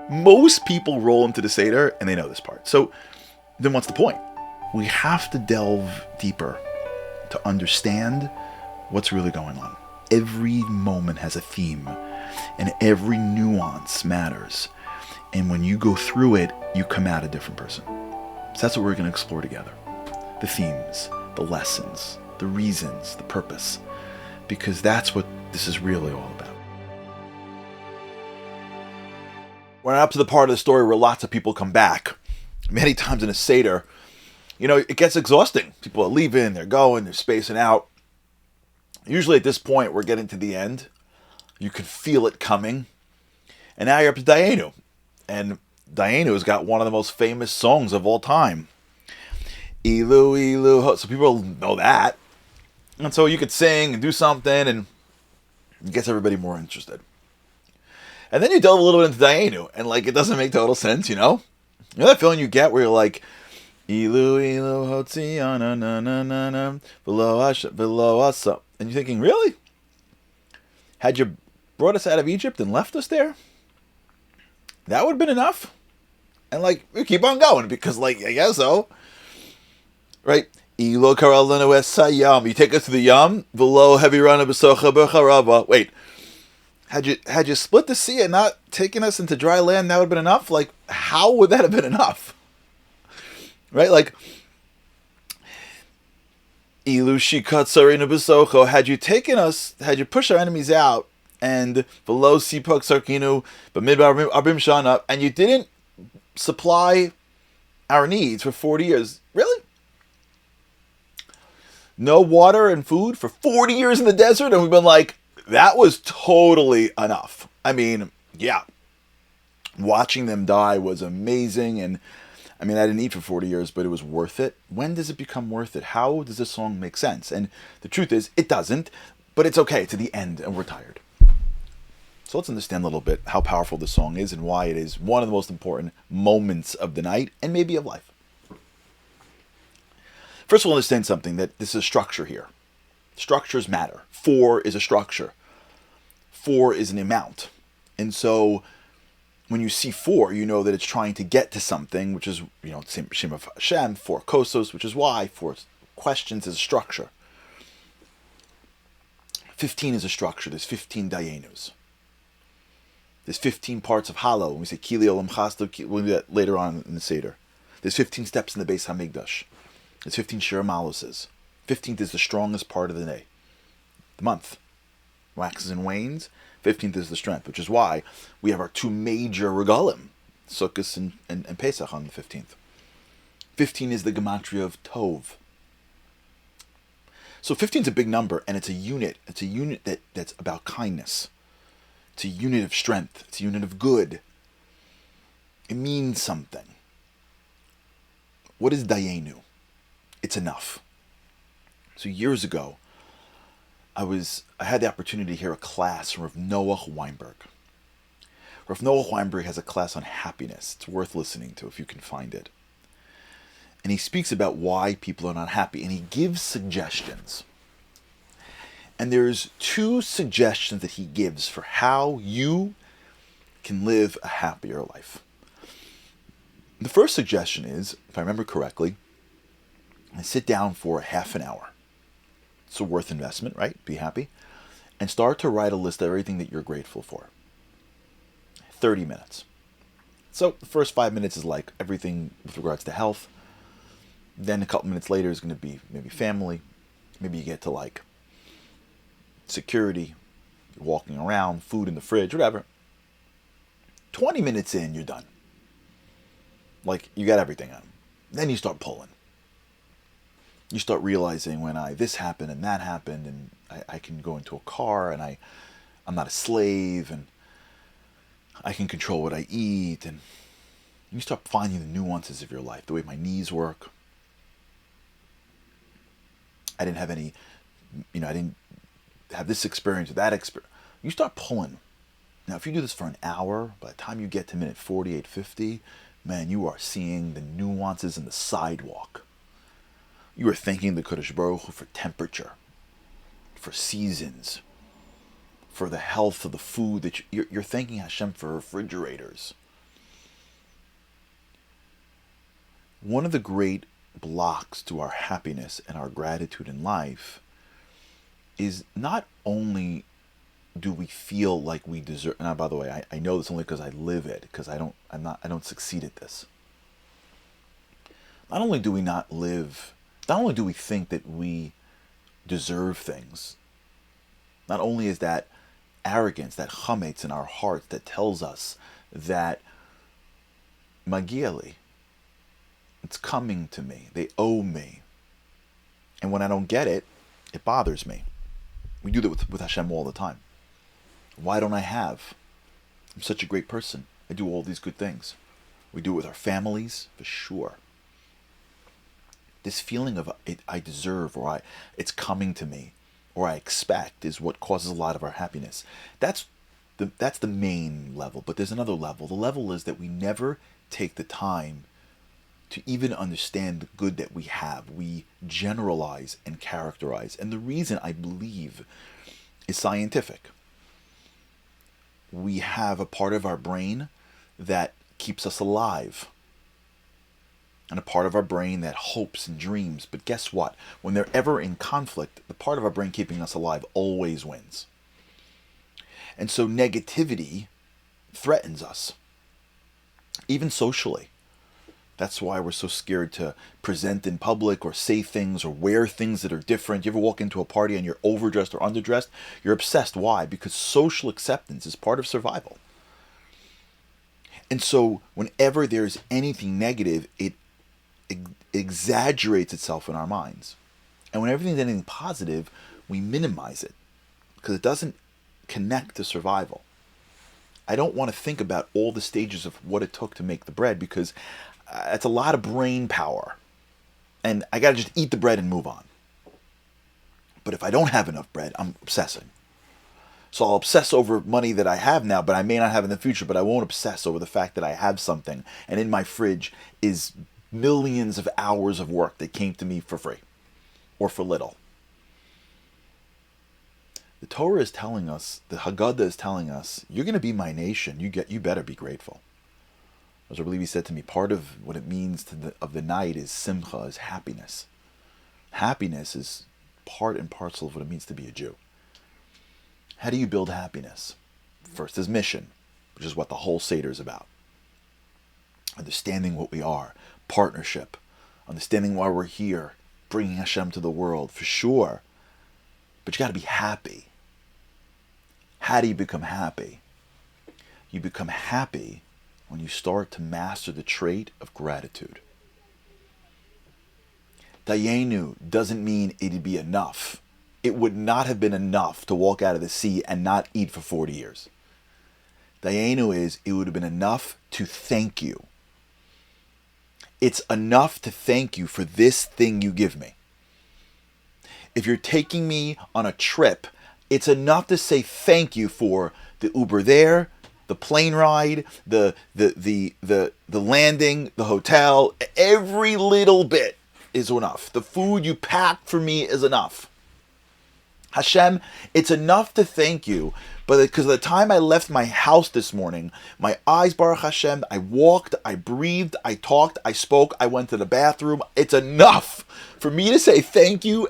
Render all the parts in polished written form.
Most people roll into the Seder and they know this part. So then what's the point? We have to delve deeper to understand what's really going on. Every moment has a theme, and every nuance matters. And when you go through it, you come out a different person. So that's what we're going to explore together. The themes, the lessons, the reasons, the purpose. Because that's what this is really all about. We're up to the part of the story where lots of people come back. Many times in a Seder, it gets exhausting. People are leaving, they're going, they're spacing out. Usually at this point, we're getting to the end. You can feel it coming. And now you're up to Dayenu. And Dayenu's got one of the most famous songs of all time. Ilu, Ilu, Ho. So people know that. And so you could sing and do something, and it gets everybody more interested. And then you delve a little bit into Dayenu, and it doesn't make total sense, You know that feeling you get where you're like, Ilu, Ilu, Hotzi, na na na na na, below us. And you're thinking, really? Had you brought us out of Egypt and left us there? That would have been enough? And we keep on going because I guess so. Right? Ilo karalanu esayam. You take us to the Yam, below heavy run of Besocha Becharava. Wait. Had you split the sea and not taken us into dry land, that would have been enough? How would that have been enough? Right? Ilu shikat sarina besocho. Had you pushed our enemies out, and below Sipak Sarkinu, but midbar Abim Shana, and you didn't supply our needs for 40 years. Really? No water and food for 40 years in the desert? And we've been that was totally enough. I mean, yeah. Watching them die was amazing, and I didn't eat for 40 years, but it was worth it. When does it become worth it? How does this song make sense? And the truth is, it doesn't, but it's okay. To the end, and we're tired. So let's understand a little bit how powerful this song is and why it is one of the most important moments of the night and maybe of life. First, we'll understand something, that this is a structure here. Structures matter. 4 is a structure. 4 is an amount. And so when you see 4, you know that it's trying to get to something, which is, same Shem of Hashem, 4 kosos, which is why 4 questions is a structure. 15 is a structure. There's 15 Dayenus. There's 15 parts of Halo. When we say Kili Olam Chasdo, we'll do that later on in the Seder. There's 15 steps in the Beis HaMikdash. There's 15 Shir Maluses. 15th is the strongest part of the day. The month. Waxes and wanes. 15th is the strength, which is why we have our 2 major regalim, Sukkot and Pesach on the 15th. 15 is the gematria of Tov. So 15 is a big number, and it's a unit. It's a unit that's about kindness. It's a unit of strength. It's a unit of good. It means something. What is Dayenu? It's enough. So years ago, I had the opportunity to hear a class from Rav Noah Weinberg. Rav Noah Weinberg has a class on happiness. It's worth listening to if you can find it. And he speaks about why people are not happy, and he gives suggestions. And there's 2 suggestions that he gives for how you can live a happier life. The first suggestion is, if I remember correctly, sit down for half an hour. It's a worth investment, right? Be happy. And start to write a list of everything that you're grateful for. 30 minutes. So the first 5 minutes is everything with regards to health. Then a couple minutes later is going to be maybe family. Maybe you get to security, you're walking around, food in the fridge, whatever. 20 minutes in, you're done. You got everything on. Then you start pulling. You start realizing when this happened and that happened, and I can go into a car, and I'm not a slave, and I can control what I eat, and you start finding the nuances of your life, the way my knees work. I didn't have any, I didn't have this experience or that experience. You start pulling. Now, if you do this for an hour, by the time you get to minute 48, 50, man, you are seeing the nuances in the sidewalk. You are thanking the Kodesh Baruch Hu for temperature, for seasons, for the health of the food that you're thanking Hashem for refrigerators. one of the great blocks to our happiness and our gratitude in life is not only do we feel like we deserve, and by the way, I know this only because I live it, because I don't succeed at this. Not only do we not think that we deserve things, not only is that arrogance, that chametz in our hearts that tells us that Maggid, it's coming to me, they owe me. And when I don't get it, it bothers me. We do that with Hashem all the time. Why don't I have? I'm such a great person. I do all these good things. We do it with our families, for sure. This feeling of I deserve, or it's coming to me, or I expect, is what causes a lot of our happiness. That's the main level. But there's another level. The level is that we never take the time to even understand the good that we have. We generalize and characterize. And the reason, I believe, is scientific. We have a part of our brain that keeps us alive, and a part of our brain that hopes and dreams. But guess what? When they're ever in conflict, the part of our brain keeping us alive always wins. And so negativity threatens us, even socially. That's why we're so scared to present in public or say things or wear things that are different. You ever walk into a party and you're overdressed or underdressed? You're obsessed. Why? Because social acceptance is part of survival. And so whenever there's anything negative, it exaggerates itself in our minds. And when everything's anything positive, we minimize it because it doesn't connect to survival. I don't want to think about all the stages of what it took to make the bread, because it's a lot of brain power. And I got to just eat the bread and move on. But if I don't have enough bread, I'm obsessing. So I'll obsess over money that I have now, but I may not have in the future, but I won't obsess over the fact that I have something. And in my fridge is millions of hours of work that came to me for free or for little. The Torah is telling us, the Haggadah is telling us, you're going to be my nation. You better be grateful. As I believe he said to me, part of what it means of the night is simcha, is happiness. Happiness is part and parcel of what it means to be a Jew. How do you build happiness? First is mission, which is what the whole Seder is about. Understanding what we are, partnership, understanding why we're here, bringing Hashem to the world, for sure. But you got to be happy. How do you become happy? You become happy when you start to master the trait of gratitude. Dayenu doesn't mean it'd be enough. It would not have been enough to walk out of the sea and not eat for 40 years. Dayenu is, it would have been enough to thank you. It's enough to thank you for this thing you give me. If you're taking me on a trip, it's enough to say thank you for the Uber there, the plane ride, the landing, the hotel. Every little bit is enough. The food you packed for me is enough. Hashem, it's enough to thank you, but because of the time I left my house this morning, my eyes, Baruch Hashem, I walked, I breathed, I talked, I spoke, I went to the bathroom. It's enough for me to say thank you,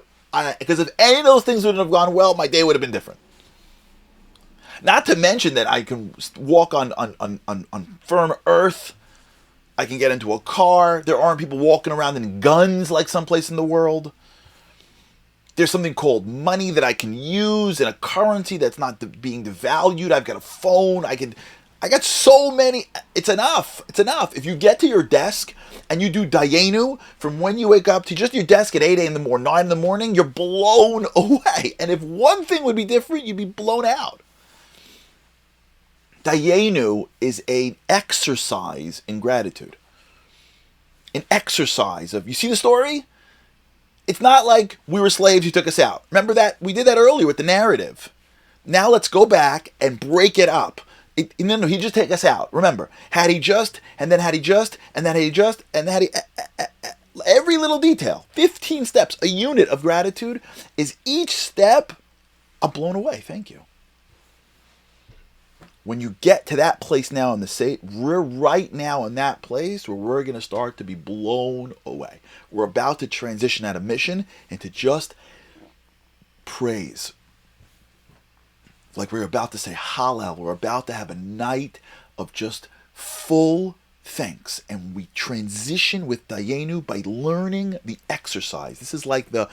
because if any of those things wouldn't have gone well, my day would have been different. Not to mention that I can walk on firm earth. I can get into a car. There aren't people walking around in guns like someplace in the world. There's something called money that I can use in a currency that's not being devalued. I've got a phone. I got so many. It's enough. It's enough. If you get to your desk and you do Dayenu from when you wake up to just your desk at 8 a.m. in the morning, 9 in the morning, you're blown away. And if one thing would be different, you'd be blown out. Dayenu is an exercise in gratitude. An exercise of, you see the story? It's not like we were slaves who took us out. Remember that? We did that earlier with the narrative. Now let's go back and break it up. No, he just take us out. Remember, had he just, and then had he just, and then had he just, and then had he... every little detail. 15 steps. A unit of gratitude is each step, I'm blown away. Thank you. When you get to that place now in the Seder, we're right now in that place where we're going to start to be blown away. We're about to transition out of mission into just praise. Like we're about to say Hallel. We're about to have a night of just full thanks. And we transition with Dayenu by learning the exercise. This is like the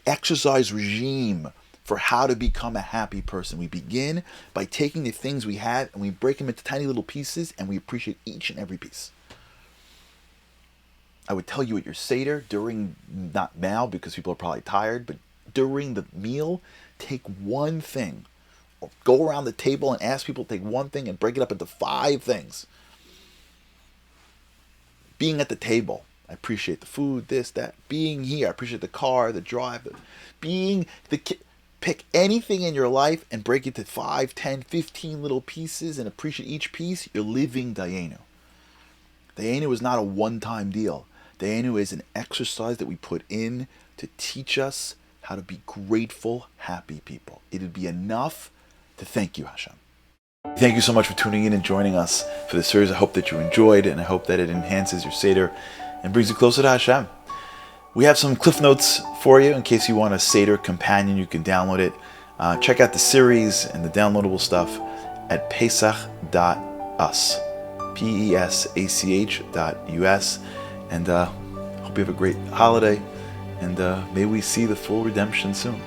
exercise regime for how to become a happy person. We begin by taking the things we have and we break them into tiny little pieces and we appreciate each and every piece. I would tell you at your Seder during, not now because people are probably tired, but during the meal, take one thing. Or go around the table and ask people to take one thing and break it up into 5 things. Being at the table, I appreciate the food, this, that. Being here, I appreciate the car, the drive. Pick anything in your life and break it to 5, 10, 15 little pieces and appreciate each piece. You're living Dayenu. Dayenu is not a one-time deal. Dayenu is an exercise that we put in to teach us how to be grateful, happy people. It would be enough to thank you, Hashem. Thank you so much for tuning in and joining us for this series. I hope that you enjoyed, and I hope that it enhances your Seder and brings you closer to Hashem. We have some cliff notes for you in case you want a Seder companion. You can download it. Check out the series and the downloadable stuff at pesach.us, pesach.us. And hope you have a great holiday, and may we see the full redemption soon.